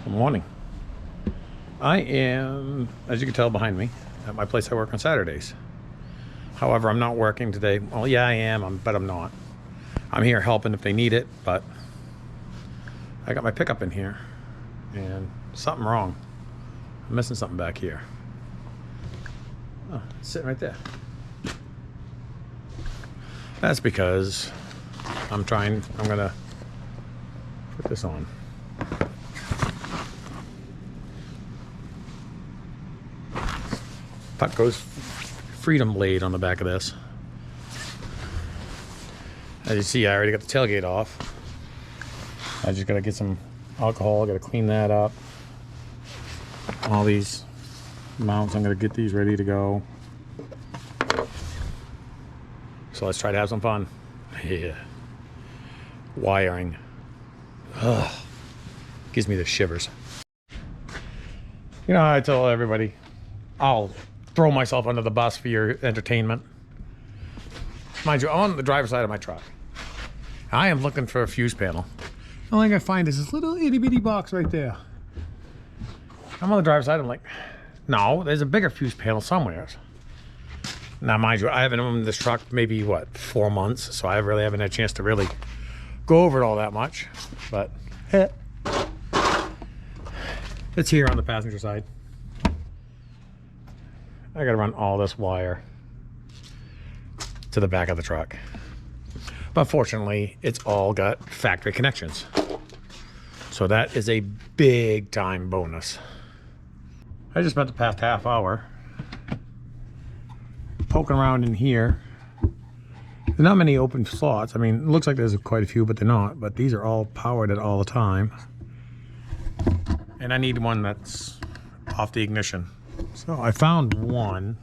Good morning. I am, as you can tell behind me, at my place I work on Saturdays. However, I'm not working today. Well, yeah, I am, but I'm not. I'm here helping if they need it, but I got my pickup in here and something wrong. I'm missing something back here. Oh, it's sitting right there. That's because I'm gonna put this on. PUTCO's Freedom blade on the back of this. As you see, I already got the tailgate off. I just gotta get some alcohol, gotta clean that up. All these mounts, I'm gonna get these ready to go. So let's try to have some fun. Yeah. Wiring. Ugh. Gives me the shivers. You know how I tell everybody, I'll throw myself under the bus for your entertainment. Mind you, I'm on the driver's side of my truck. I am looking for a fuse panel. The only thing I find is this little itty bitty box right there. I'm on the driver's side, I'm like, no, there's a bigger fuse panel somewhere. Now, mind you, I haven't owned this truck maybe, what, 4 months, so I really haven't had a chance to really go over it all that much, but it's here on the passenger side. I gotta run all this wire to the back of the truck. But fortunately, it's all got factory connections. So that is a big time bonus. I just spent the past half hour poking around in here. There's not many open slots. I mean, it looks like there's quite a few, but they're not. But these are all powered at all the time. And I need one that's off the ignition. So I found one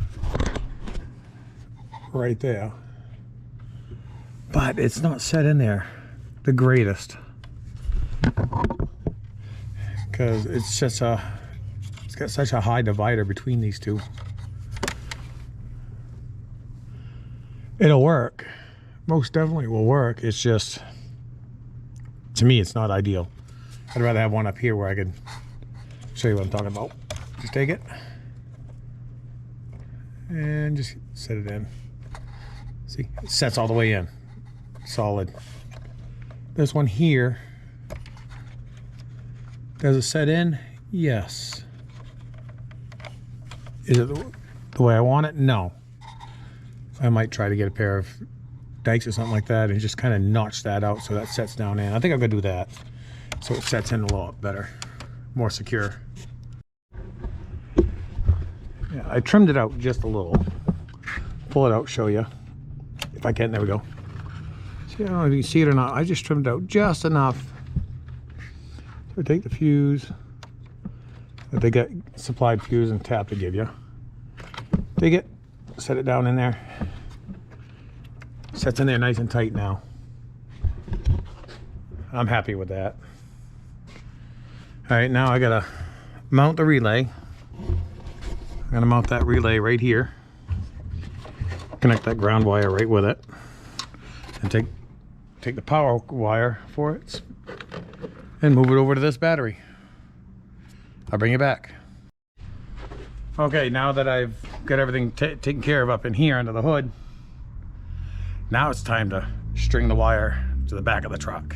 right there, but it's not set in there the greatest because it's got such a high divider between these two. It'll work, most definitely will work. It's just, to me, it's not ideal. I'd rather have one up here where I could show you what I'm talking about. Just take it and just set it in. See, it sets all the way in, solid. This one here, does it set in? Yes. Is it the way I want it? No. I might try to get a pair of dikes or something like that and just kind of notch that out so that sets down in. I think I'm gonna do that so it sets in a lot better, more secure. Yeah, I trimmed it out just a little. Pull it out, show you if I can. There we go. See, I don't know if you can see it or not. I just trimmed it out just enough. So I take the fuse that they get supplied fuse and tap to give you. Take it, set it down in there. Sets in there nice and tight now. I'm happy with that. All right, now I gotta mount the relay. I'm gonna mount that relay right here. Connect that ground wire right with it. And take the power wire for it and move it over to this battery. I'll bring it back. Okay, now that I've got everything taken care of up in here under the hood, now it's time to string the wire to the back of the truck.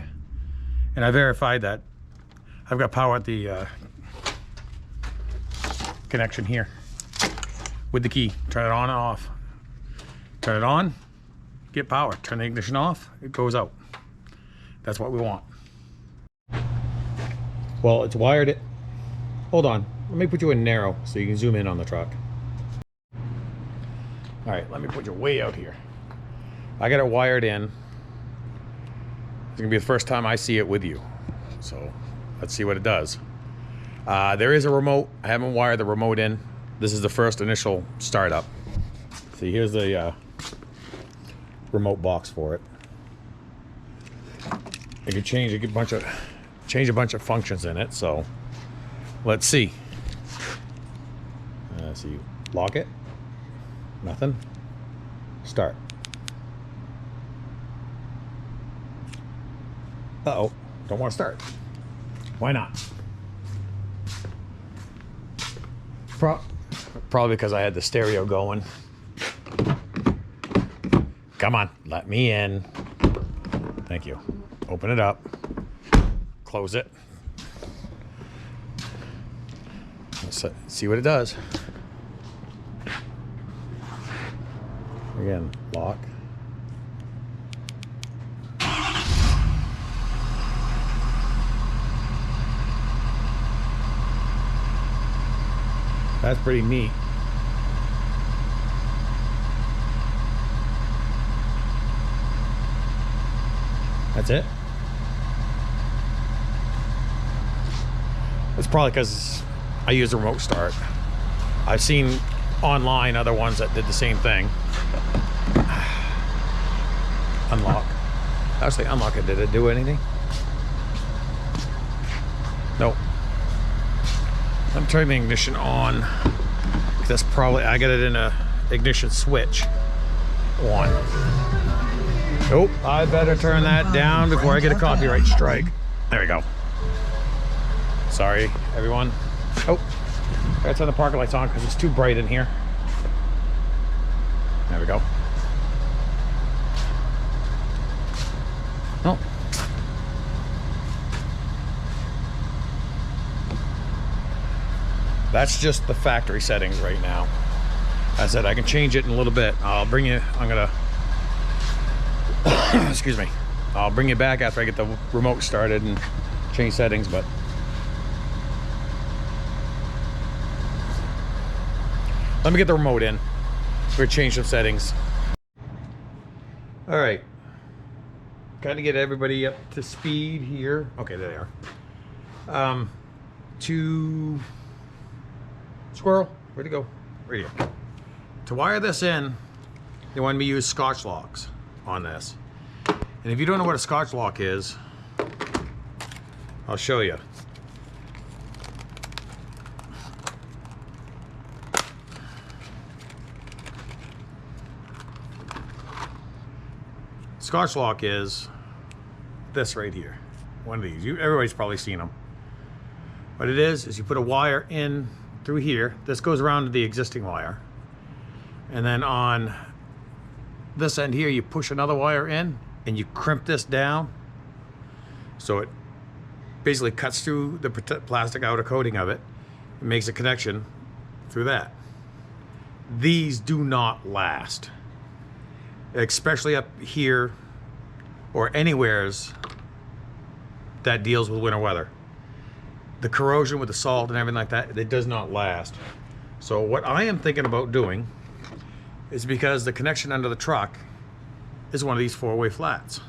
And I verified that I've got power at the connection here with the key. Turn it on and off. Turn it on, get power. Turn the ignition off, it goes out. That's what we want. Well, it's wired it. Hold on, let me put you in narrow so you can zoom in on the truck. All right, let me put you way out here. I got it wired in. It's gonna be the first time I see it with you. So let's see what it does. There is a remote. I haven't wired the remote in. This is the first initial startup. See, here's the remote box for it. You can change a bunch of functions in it. So let's see. So you lock it. Nothing. Start. Uh-oh. Don't want to start. Why not? Probably because I had the stereo going. Come on, let me in. Thank you. Open it up. Close it. Let's see what it does. Again, lock. That's pretty neat. That's it. It's probably because I use a remote start. I've seen online other ones that did the same thing. Unlock. Actually, unlock it. Did it do anything? Nope. I'm turning the ignition on. That's probably, I got it in a ignition switch on. Nope, I better turn that down before I get a copyright strike. There we go. Sorry, everyone. Oh, gotta turn the parking lights on because it's too bright in here. There we go. Oh. That's just the factory settings right now. I said I can change it in a little bit. I'll bring you, I'm gonna, excuse me. I'll bring you back after I get the remote started and change settings, but. Let me get the remote in. We're change some settings. All right. Got to get everybody up to speed here. Okay, there they are. To squirrel, where'd it go? Right here. To wire this in, they wanted me to use Scotch locks on this. And if you don't know what a Scotch lock is, I'll show you. Scotch lock is this right here. One of these. Everybody's probably seen them. What it is you put a wire in through here. This goes around to the existing wire. And then on this end here, you push another wire in and you crimp this down. So it basically cuts through the plastic outer coating of it and makes a connection through that. These do not last. Especially up here or anywheres that deals with winter weather. The corrosion with the salt and everything like that, it does not last. So what I am thinking about doing is, because the connection under the truck is one of these 4-way flats.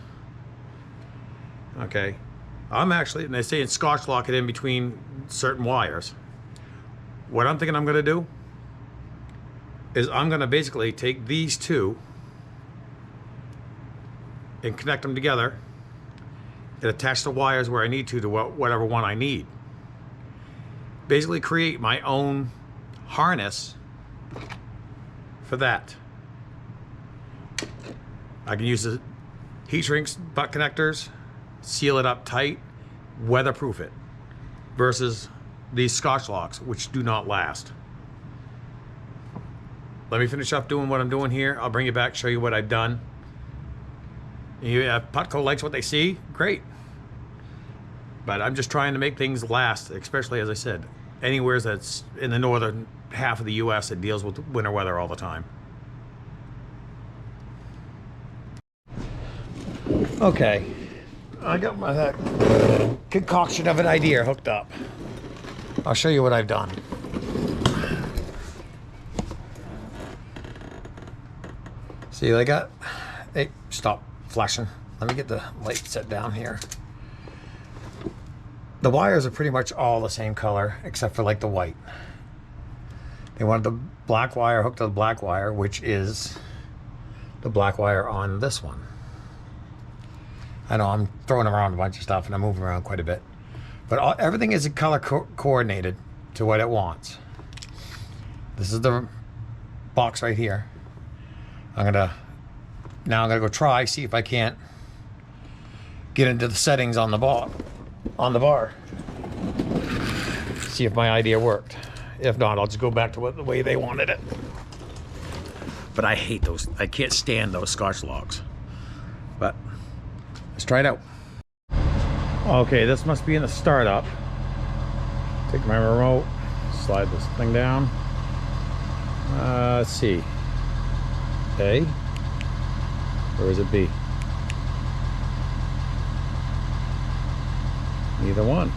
Okay, I'm actually, and they say in Scotch lock it in between certain wires. What I'm thinking I'm gonna do is I'm gonna basically take these two and connect them together and attach the wires where I need to whatever one I need. Basically create my own harness for that. I can use the heat shrink butt connectors, seal it up tight, weatherproof it, versus these Scotch locks, which do not last. Let me finish up doing what I'm doing here. I'll bring you back, show you what I've done. PUTCO likes what they see, great. But I'm just trying to make things last, especially, as I said, anywhere that's in the northern half of the US that deals with winter weather all the time. Okay, I got my concoction of an idea hooked up. I'll show you what I've done. See, I got, hey, stop flashing. Let me get the light set down here. The wires are pretty much all the same color except for like the white. They wanted the black wire hooked to the black wire, which is the black wire on this one. I know I'm throwing around a bunch of stuff and I'm moving around quite a bit, but everything is color coordinated to what it wants. This is the box right here. Now I'm gonna go try, see if I can't get into the settings on the bar. See if my idea worked. If not, I'll just go back to the way they wanted it. But I hate those. I can't stand those Scotch logs. But let's try it out. Okay, this must be in the startup. Take my remote, slide this thing down. Let's see. A, or is it B? Neither one.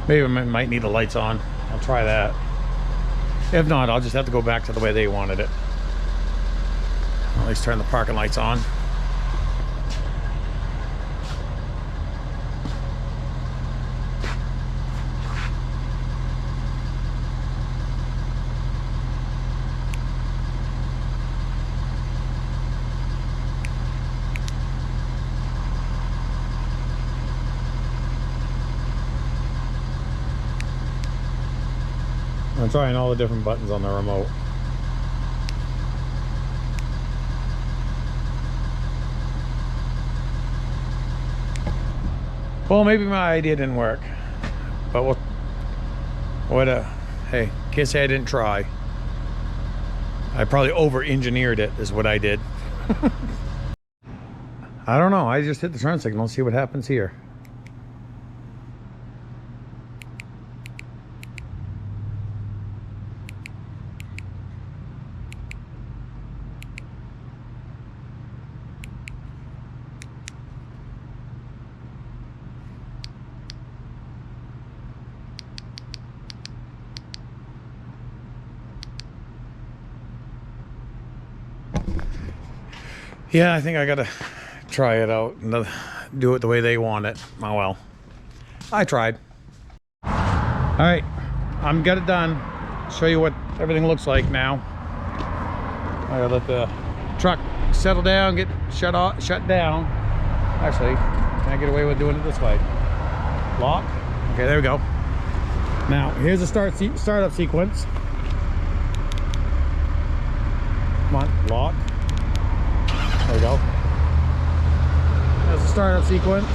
Maybe I might need the lights on. I'll try that. If not, I'll just have to go back to the way they wanted it. At least turn the parking lights on. I'm trying all the different buttons on the remote. Well, maybe my idea didn't work, but hey, can't say I didn't try. I probably over-engineered it is what I did. I don't know, I just hit the turn signal and see what happens here. Yeah, I think I gotta try it out and do it the way they want it. Oh well, I tried. All right, I'm got it done. Show you what everything looks like now. I gotta let the truck settle down, get shut down. Actually, can I get away with doing it this way? Lock. Okay, there we go. Now here's the startup sequence. Come on, lock. There we go. That's the startup sequence.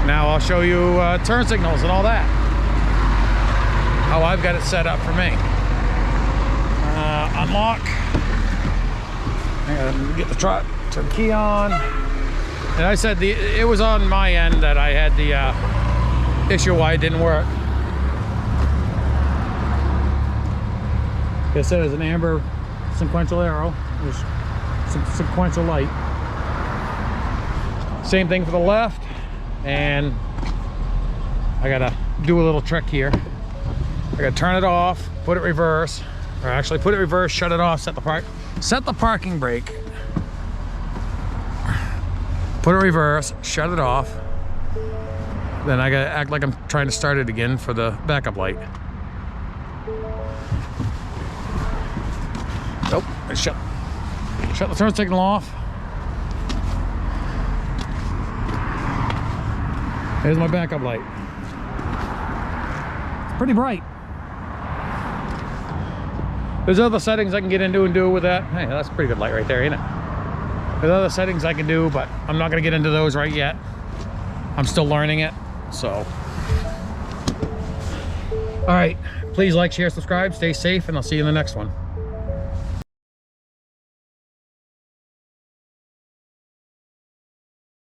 Now I'll show you turn signals and all that. How I've got it set up for me. Unlock. And get the truck, turn the key on. And I said it was on my end that I had the issue why it didn't work. Like I said, there's an amber sequential arrow. There's some sequential light. Same thing for the left. And I gotta do a little trick here. I gotta turn it off, put it reverse, or actually put it reverse, shut it off, set the parking brake. Put it reverse, shut it off. Then I gotta act like I'm trying to start it again for the backup light. Nope, I shut the turn signal off. There's my backup light. It's pretty bright. There's other settings I can get into and do with that. Hey, that's a pretty good light right there, isn't it? There's other settings I can do, but I'm not gonna get into those right yet. I'm still learning it, so. All right, please like, share, subscribe, stay safe, and I'll see you in the next one.